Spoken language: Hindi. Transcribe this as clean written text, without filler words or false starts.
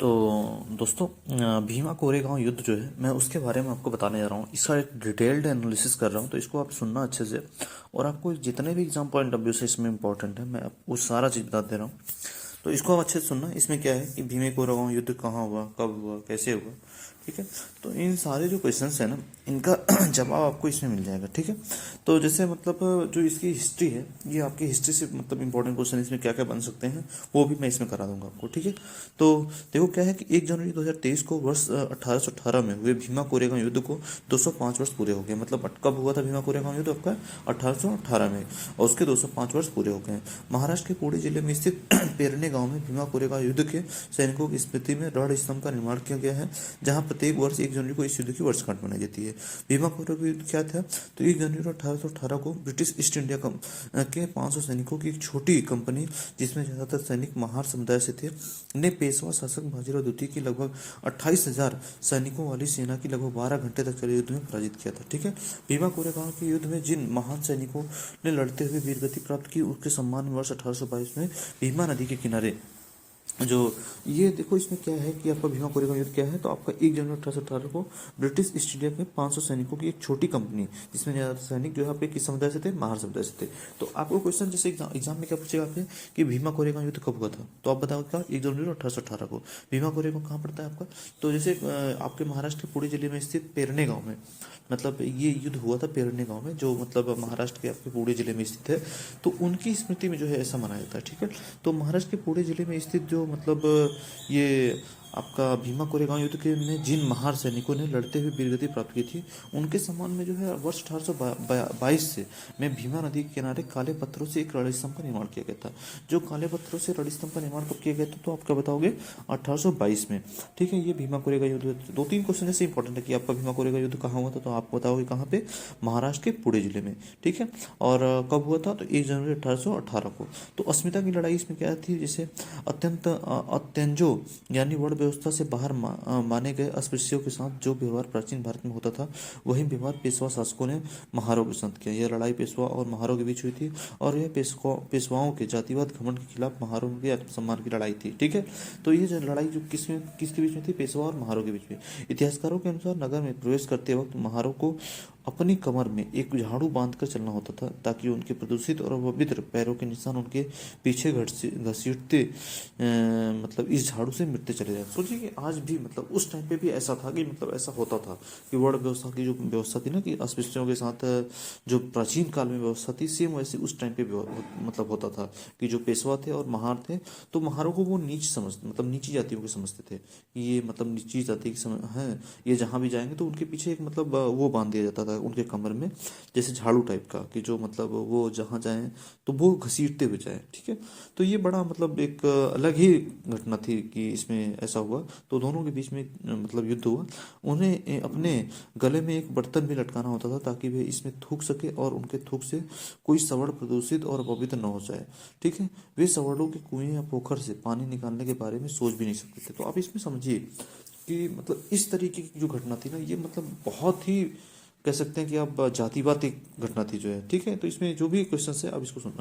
तो दोस्तों, भीमा कोरेगांव युद्ध जो है मैं उसके बारे में आपको बताने जा रहा हूँ। इसका एक डिटेल्ड एनालिसिस कर रहा हूँ, तो इसको आप सुनना अच्छे से। और आपको जितने भी एग्जाम पॉइंट ऑफ व्यू से इसमें इंपॉर्टेंट है, मैं आपको सारा चीज़ बता दे रहा हूँ। तो इसको आप अच्छे से सुनना। इसमें क्या है कि भीमे कोरेगांव युद्ध कहाँ हुआ, कब हुआ, कैसे हुआ, ठीक है। तो इन सारे जो क्वेश्चंस है ना, इनका जवाब आपको इसमें मिल जाएगा, ठीक है। तो जैसे मतलब जो इसकी हिस्ट्री है, ये आपकी हिस्ट्री से मतलब इंपॉर्टेंट क्वेश्चन इसमें क्या क्या बन सकते हैं वो भी मैं इसमें करा दूंगा आपको, ठीक है। तो देखो क्या है कि 1 जनवरी 2023 को वर्ष 1818 में हुए भीमा कोरेगांव युद्ध को 205 वर्ष पूरे हो गए। मतलब कब हुआ था भीमा कोरेगांव युद्ध आपका? 1818 में, और उसके 205 वर्ष पूरे हो गए। महाराष्ट्र के पुणे जिले में स्थित पेरने गांव में भीमा कोरेगांव युद्ध के सैनिकों की स्मृति में रण स्तंभ का निर्माण किया गया है, जहां प्रत्येक वर्ष 1 जनवरी को इस युद्ध की वर्षगांठ मनाई जाती है। भीमा कोरेगांव युद्ध क्या था? तो 1 जनवरी 1818 को ब्रिटिश ईस्ट इंडिया के 500 सैनिकों की एक छोटी कंपनी, जिसमें ज्यादातर सैनिक महार समुदाय से थे, ने पेशवा शासक बाजीराव द्वितीय की लगभग 28,000 सैनिकों वाली सेना की लगभग 12 घंटे तक चले युद्ध में पराजित किया था, ठीक है। भीमा कोरेगांव के युद्ध में जिन महान सैनिकों ने लड़ते हुए वीरगति प्राप्त की, उसके सम्मान में वर्ष 1822 में भीमा नदी के किनारे जो ये देखो, इसमें क्या है कि आपका भीमा कोरेगांव युद्ध क्या है? तो आपका 1 जनवरी 1818 को ब्रिटिश ईस्ट इंडिया में 500 सैनिकों की एक छोटी कंपनी, जिसमें ज्यादातर सैनिक जो है आपके किस समुदाय से थे? महार समुदाय से थे। तो आपको क्वेश्चन जैसे एग्जाम में क्या पूछेगा आपसे कि भीमा कोरेगांव युद्ध कब हुआ था, तो आप बताओ क्या? 1 जनवरी 1818 को। भीमा कोरेगांव कहाँ पड़ता है आपका? तो जैसे आपके महाराष्ट्र के पुणे जिले में स्थित पेरने गांव में, मतलब ये युद्ध हुआ था पेरने गांव में, जो मतलब महाराष्ट्र के आपके पुणे जिले में स्थित है। तो उनकी स्मृति में जो है ऐसा मनाया जाता है, ठीक है। तो महाराष्ट्र के पुणे जिले में स्थित जो मतलब ये आपका भीमा कोरेगांव युद्ध के में जिन महार सैनिकों ने लड़ते हुए वीरगति प्राप्त की थी, उनके सम्मान में जो है वर्ष 1822 से में भीमा नदी के किनारे काले पत्थरों से एक रण स्तंभ का निर्माण किया गया था। जो काले पत्थरों से रण स्तंभ का निर्माण कब किया गया था? तो आप क्या बताओगे? 1822 में, ठीक है। ये भीमा कोरेगांव युद्ध, 2-3 क्वेश्चन ऐसे इंपॉर्टेंट है कि आपका भीमा कोरेगांव युद्ध कहाँ हुआ था, तो आप बताओगे कहाँ पे? महाराष्ट्र के पुणे जिले में, ठीक है। और कब हुआ था? तो 1 जनवरी 1818 को। तो अस्मिता की लड़ाई इसमें क्या थी? जैसे अत्यंजो यानी वर्ण व्यवस्था से बाहर माने गए अस्पृश्यों के साथ जो व्यवहार प्राचीन भारत में होता था, वही व्यवहार पेशवा शासकों ने महारों के साथ किया। यह लड़ाई पेशवा और महारों के बीच हुई थी, और यह पेशवाओं के जातिवाद घमंड के खिलाफ महारों के आत्मसम्मान की लड़ाई थी, ठीक है। तो ये जो लड़ाई जो किसके बीच में थी? पेशवा और महारों के बीच में। इतिहासकारों के अनुसार नगर में प्रवेश करते वक्त महारों को अपनी कमर में एक झाड़ू बांधकर चलना होता था, ताकि उनके प्रदूषित और पवित्र पैरों के निशान उनके पीछे घसीटते मतलब इस झाड़ू से मिटते चले जाए। सोचिए कि आज भी मतलब उस टाइम पे भी ऐसा था कि मतलब ऐसा होता था कि वर्ण व्यवस्था की जो व्यवस्था थी ना, कि अस्पृश्यों के साथ जो प्राचीन काल में व्यवस्था थी, सेम वैसे उस टाइम पे मतलब होता था कि जो पेशवा थे और महार थे, तो महारों को वो नीच समझते, मतलब नीची जातियों को समझते थे कि ये मतलब नीची जाति की है, ये जहाँ भी जाएंगे तो उनके पीछे एक मतलब वो बांध दिया जाता था उनके कमर में, जैसे झाड़ू टाइप का, कि जो मतलब वो जहाँ जाएं तो वो घसीटते हुए जाए, ठीक है। तो ये बड़ा मतलब एक अलग ही घटना थी कि इसमें ऐसा हुआ। तो दोनों के बीच में मतलब युद्ध हुआ। उन्हें अपने गले में एक बर्तन भी लटकाना होता था, ताकि वे इसमें थूक सके और उनके थूक से कोई सवर्ण प्रदूषित और अपवित्र न हो जाए, ठीक है। वे सवर्णों के कुएं या पोखर से पानी निकालने के बारे में सोच भी नहीं सकते थे। तो आप इसमें समझिए कि मतलब इस तरीके की जो घटना थी ना, ये मतलब बहुत ही कह सकते हैं कि आप जातिवाद एक घटना थी जो है, ठीक है। तो इसमें जो भी क्वेश्चन है आप इसको सुनना।